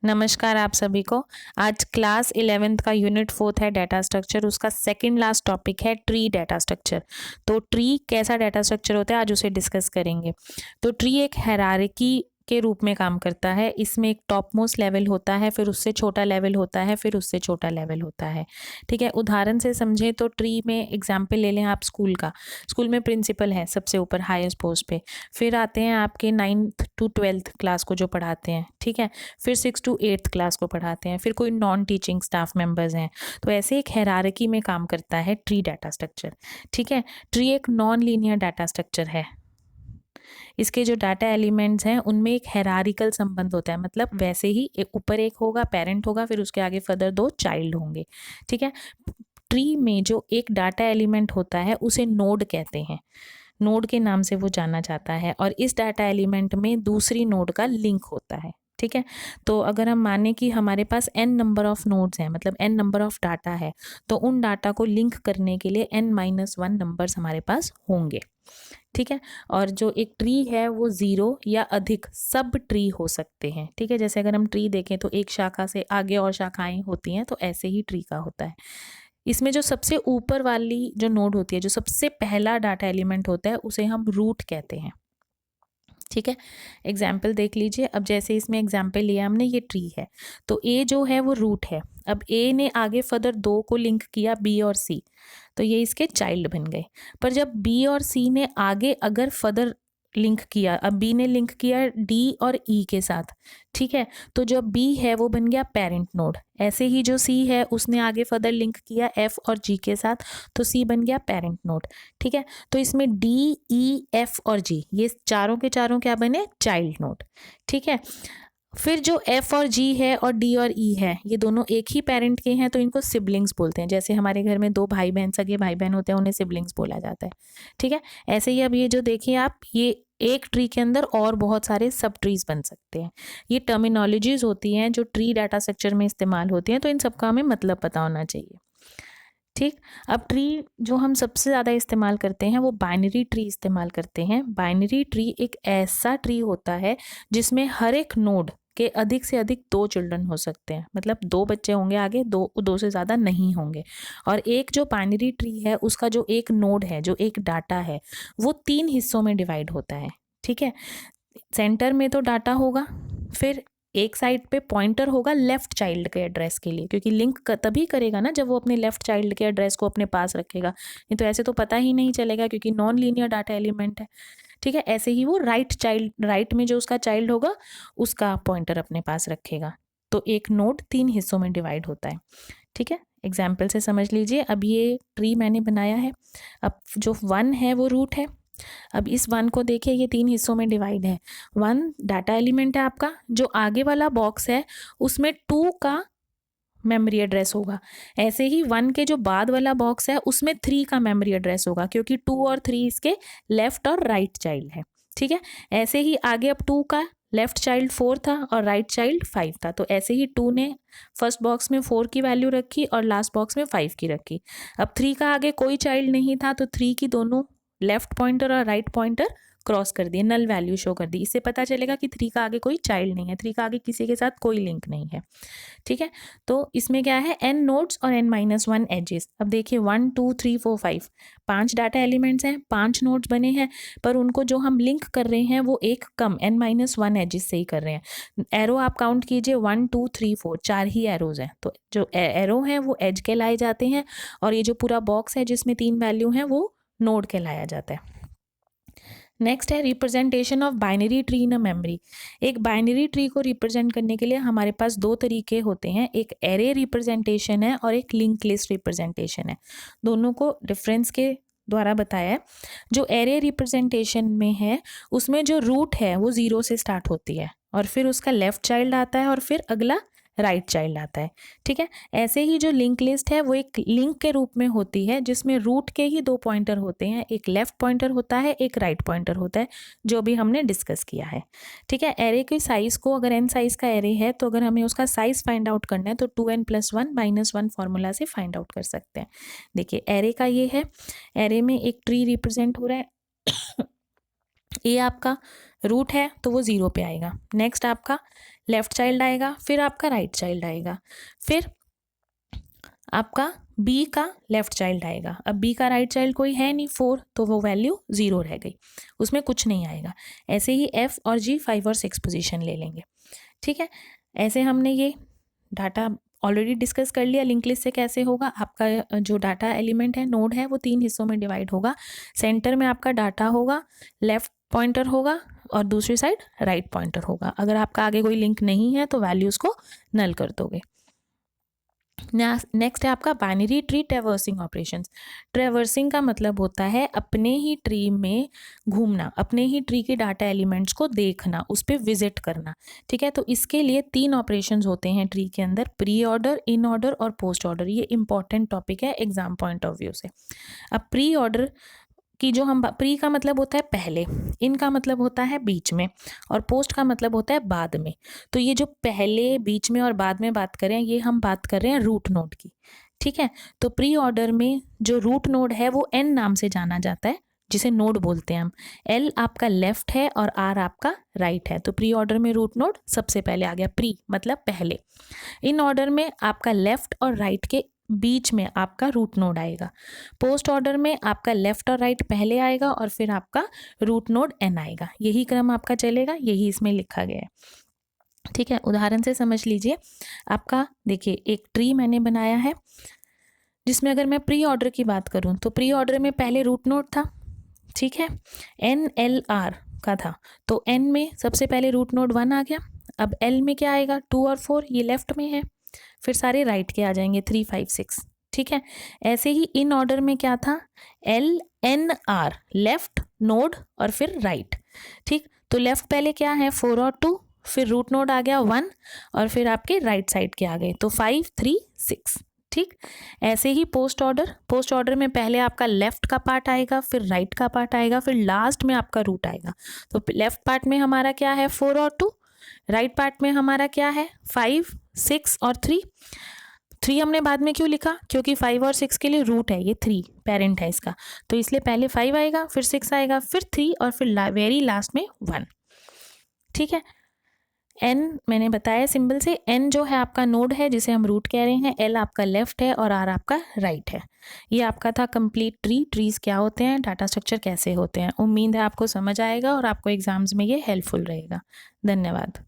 नमस्कार आप सभी को। आज क्लास 11th का यूनिट 4 है डाटा स्ट्रक्चर। उसका सेकंड लास्ट टॉपिक है ट्री डाटा स्ट्रक्चर। तो ट्री कैसा डाटा स्ट्रक्चर होता है आज उसे डिस्कस करेंगे। तो ट्री एक हायरार्की के रूप में काम करता है। इसमें एक टॉप मोस्ट लेवल होता है, फिर उससे छोटा लेवल होता है, फिर उससे छोटा लेवल होता है। ठीक है, उदाहरण से समझें तो ट्री में एग्जाम्पल ले लें आप स्कूल का। स्कूल में प्रिंसिपल है सबसे ऊपर हाईएस्ट पोस्ट पे, फिर आते हैं आपके 9th to 12th क्लास को जो पढ़ाते हैं, ठीक है, फिर 6 to 8th क्लास को पढ़ाते हैं, फिर कोई नॉन टीचिंग स्टाफ मेंबर्स हैं। तो ऐसे एक हायरार्की में काम करता है ट्री डाटा स्ट्रक्चर। ठीक है, ट्री एक नॉन लीनियर डाटा स्ट्रक्चर है। इसके जो डाटा एलिमेंट्स हैं उनमें एक हायरार्किकल संबंध होता है, मतलब वैसे ही ऊपर एक होगा, पेरेंट होगा, फिर उसके आगे फर्दर 2 चाइल्ड होंगे। ठीक है, ट्री में जो एक डाटा एलिमेंट होता है उसे नोड कहते हैं। नोड के नाम से वो जाना जाता है और इस डाटा एलिमेंट में दूसरी नोड का लिंक होता है। ठीक है, तो अगर हम माने कि हमारे पास n नंबर ऑफ नोड्स हैं, मतलब n नंबर ऑफ डाटा है, तो उन डाटा को लिंक करने के लिए n-1 नंबर्स हमारे पास होंगे। ठीक है, और जो एक ट्री है वो 0 या अधिक सब ट्री हो सकते हैं। ठीक है, जैसे अगर हम ट्री देखें तो एक शाखा से आगे और शाखाएं होती हैं, तो ऐसे ही ट्री का होता है। इसमें जो सबसे ऊपर वाली जो नोड होती है, जो सबसे पहला डाटा एलिमेंट होता है, उसे हम रूट कहते हैं। ठीक है, एग्जाम्पल देख लीजिए। अब जैसे इसमें एग्जाम्पल लिया हमने, ये ट्री है, तो ए जो है वो रूट है। अब ए ने आगे फर्दर 2 को लिंक किया, बी और सी, तो ये इसके चाइल्ड बन गए। पर जब बी और सी ने आगे अगर फर्दर लिंक किया, अब बी ने लिंक किया डी और ई के साथ, ठीक है, तो जो बी है वो बन गया पेरेंट नोड। ऐसे ही जो सी है उसने आगे फर्दर लिंक किया एफ और जी के साथ, तो सी बन गया पेरेंट नोड। ठीक है, तो इसमें डी ई एफ और जी ये चारों के चारों क्या बने, चाइल्ड नोड। ठीक है, फिर जो एफ और जी है और डी और ई है, ये दोनों एक ही पेरेंट के हैं, तो इनको सिबलिंग्स बोलते हैं। जैसे हमारे घर में 2 भाई बहन, सगे भाई बहन होते हैं, उन्हें सिबलिंग्स बोला जाता है। ठीक है, ऐसे ही अब ये जो देखिए आप, ये एक ट्री के अंदर और बहुत सारे सब ट्रीज बन सकते हैं। ये टर्मिनोलॉजीज होती हैं जो ट्री डाटा स्ट्रक्चर में इस्तेमाल होती हैं, तो इन सबका हमें मतलब पता होना चाहिए। ठीक, अब ट्री जो हम सबसे ज़्यादा इस्तेमाल करते हैं वो बाइनरी ट्री इस्तेमाल करते हैं। बाइनरी ट्री एक ऐसा ट्री होता है जिसमें हर एक नोड के अधिक से अधिक 2 चिल्ड्रन हो सकते हैं, मतलब 2 बच्चे होंगे आगे, 2 से ज़्यादा नहीं होंगे। और एक जो बाइनरी ट्री है उसका जो एक नोड है, जो एक डाटा है, वो 3 हिस्सों में डिवाइड होता है। ठीक है, सेंटर में तो डाटा होगा, फिर एक साइड पे पॉइंटर होगा लेफ्ट चाइल्ड के एड्रेस के लिए, क्योंकि लिंक तभी करेगा ना जब वो अपने लेफ्ट चाइल्ड के एड्रेस को अपने पास रखेगा, नहीं तो ऐसे तो पता ही नहीं चलेगा क्योंकि नॉन लीनियर डाटा एलिमेंट है। ठीक है, ऐसे ही वो राइट में जो उसका चाइल्ड होगा उसका पॉइंटर अपने पास रखेगा। तो एक नोड 3 हिस्सों में डिवाइड होता है। ठीक है, एग्जाम्पल से समझ लीजिए। अब ये ट्री मैंने बनाया है, अब जो 1 है वो रूट है। अब इस 1 को देखिए, ये 3 हिस्सों में डिवाइड है। 1 डाटा एलिमेंट है आपका, जो आगे वाला बॉक्स है उसमें 2 का मेमोरी एड्रेस होगा। ऐसे ही 1 के जो बाद वाला बॉक्स है उसमें 3 का मेमोरी एड्रेस होगा, क्योंकि 2 और 3 इसके लेफ्ट और राइट चाइल्ड है। ठीक है, ऐसे ही आगे अब 2 का लेफ्ट चाइल्ड 4 था और राइट चाइल्ड 5 था, तो ऐसे ही 2 ने फर्स्ट बॉक्स में 4 की वैल्यू रखी और लास्ट बॉक्स में 5 की रखी। अब 3 का आगे कोई चाइल्ड नहीं था, तो 3 की दोनों लेफ्ट पॉइंटर और राइट पॉइंटर क्रॉस कर दिए, नल वैल्यू शो कर दी। इससे पता चलेगा कि 3 का आगे कोई चाइल्ड नहीं है, 3 का आगे किसी के साथ कोई लिंक नहीं है। ठीक है, तो इसमें क्या है, n नोड्स और n-1 एजेस। अब देखिए 1 2 3 4 5 5 डाटा एलिमेंट्स हैं, 5 नोड्स बने हैं, पर उनको जो हम लिंक कर रहे हैं वो एक कम n-1 एजेस से ही कर रहे हैं। एरो आप काउंट कीजिए, 1 2 3 4 4 ही एरोज हैं, तो जो एरो हैं वो एज कहलाए जाते हैं, और ये जो पूरा बॉक्स है जिसमें 3 वैल्यू हैं वो नोड कहलाया जाता है। नेक्स्ट है representation of binary tree in a memory. एक बाइनरी ट्री को रिप्रेजेंट करने के लिए हमारे पास 2 तरीके होते हैं, एक एरे रिप्रेजेंटेशन है और एक लिंक लिस्ट रिप्रेजेंटेशन है। दोनों को डिफरेंस के द्वारा बताया है। जो एरे रिप्रेजेंटेशन में है उसमें जो रूट है वो 0 से स्टार्ट होती है, और फिर उसका लेफ्ट चाइल्ड आता है और फिर अगला राइट चाइल्ड आता है। ठीक है, ऐसे ही जो लिंक लिस्ट है वो एक लिंक के रूप में होती है, जिसमें रूट के ही 2 पॉइंटर होते हैं, एक लेफ्ट पॉइंटर होता है, एक राइट पॉइंटर होता है, जो भी हमने डिस्कस किया है। ठीक है, एरे के साइज को, अगर n साइज का एरे है तो अगर हमें उसका साइज फाइंड आउट करना है तो 2n+1 - 1 फॉर्मूला से फाइंड आउट कर सकते हैं। देखिए एरे का ये है, एरे में एक ट्री रिप्रेजेंट हो रहा है। ये आपका रूट है तो वो 0 पे आएगा। नेक्स्ट आपका लेफ्ट चाइल्ड आएगा, फिर आपका राइट चाइल्ड आएगा, फिर आपका बी का लेफ्ट चाइल्ड आएगा। अब बी का राइट चाइल्ड कोई है नहीं 4, तो वो वैल्यू 0 रह गई, उसमें कुछ नहीं आएगा। ऐसे ही एफ और जी 5 और 6 पोजीशन ले लेंगे। ठीक है, ऐसे हमने ये डाटा ऑलरेडी डिस्कस कर लिया। लिंक लिस्ट से कैसे होगा, आपका जो डाटा एलिमेंट है, नोड है, वो 3 हिस्सों में डिवाइड होगा। सेंटर में आपका डाटा होगा, लेफ्ट पॉइंटर होगा और दूसरी साइड राइट पॉइंटर होगा। अगर आपका आगे कोई लिंक नहीं है तो वैल्यूज़ को नल कर दोगे। नेक्स्ट है आपका binary tree traversing operations. Traversing का मतलब होता है अपने ही ट्री में घूमना, अपने ही ट्री के डाटा एलिमेंट्स को देखना, उस पर विजिट करना। ठीक है, तो इसके लिए 3 ऑपरेशंस होते हैं ट्री के अंदर, प्री ऑर्डर, इन ऑर्डर और पोस्ट ऑर्डर। ये इंपॉर्टेंट टॉपिक है एग्जाम पॉइंट ऑफ व्यू से। अब प्री ऑर्डर कि जो हम प्री का मतलब होता है पहले, इन का मतलब होता है बीच में और पोस्ट का मतलब होता है बाद में। तो ये जो पहले, बीच में और बाद में बात करें, ये हम बात कर रहे हैं रूट नोड की। ठीक है, तो प्री ऑर्डर में जो रूट नोड है वो एन नाम से जाना जाता है, जिसे नोड बोलते हैं हम। एल आपका लेफ्ट है और आर आपका राइट है, तो प्री ऑर्डर में रूट नोड सबसे पहले आ गया, प्री मतलब पहले। इन ऑर्डर में आपका लेफ्ट और राइट के बीच में आपका रूट नोड आएगा। पोस्ट ऑर्डर में आपका लेफ्ट और राइट पहले आएगा और फिर आपका रूट नोड एन आएगा। यही क्रम आपका चलेगा, यही इसमें लिखा गया है। ठीक है, उदाहरण से समझ लीजिए। आपका देखिए एक ट्री मैंने बनाया है, जिसमें अगर मैं प्री ऑर्डर की बात करूं तो प्री ऑर्डर में पहले रूट नोड था। ठीक है, एन एल आर का था, तो एन में सबसे पहले रूट नोड 1 आ गया। अब एल में क्या आएगा, 2 और 4, ये लेफ्ट में है, फिर सारे राइट के आ जाएंगे 3 5 6। ठीक है, ऐसे ही इन ऑर्डर में क्या था, L N R left node और फिर राइट। ठीक, तो लेफ्ट पहले क्या है 4 और 2, फिर रूट नोड आ गया 1 और फिर आपके राइट साइड के आ गए, तो 5 3 6। ठीक, ऐसे ही पोस्ट ऑर्डर में पहले आपका लेफ्ट का पार्ट आएगा, फिर राइट का पार्ट आएगा, फिर लास्ट में आपका रूट आएगा। तो लेफ्ट पार्ट में हमारा क्या है 4 और 2, राइट पार्ट में हमारा क्या है 5 6 और 3 हमने बाद में क्यों लिखा, क्योंकि 5 और 6 के लिए रूट है, ये 3 पेरेंट है इसका, तो इसलिए पहले 5 आएगा, फिर 6 आएगा, फिर 3 और फिर वेरी लास्ट में 1। ठीक है, एन मैंने बताया सिंबल से, एन जो है आपका नोड है जिसे हम रूट कह रहे हैं, एल आपका लेफ्ट है और आर आपका राइट है। ये आपका था कंप्लीट ट्री। ट्रीज क्या होते हैं, डाटा स्ट्रक्चर कैसे होते हैं। उम्मीद है आपको समझ आएगा और आपको एग्जाम्स में ये हेल्पफुल रहेगा। धन्यवाद।